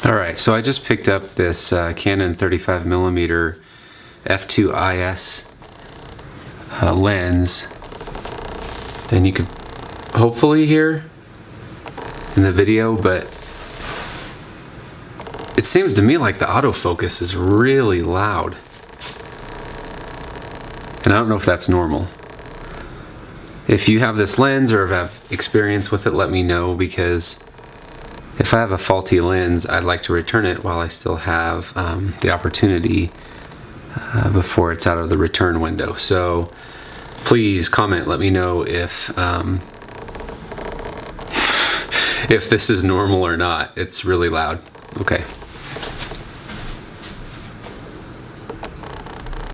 Alright, so I just picked up this Canon 35mm f2 IS lens, and you could hopefully hear in the video, but it seems to me like the autofocus is really loud, and I don't know if that's normal. If you have this lens or have experience with it, let me know, because if I have a faulty lens, I'd like to return it while I still have the opportunity before it's out of the return window. So please comment, let me know if if this is normal or not. It's really loud. Okay.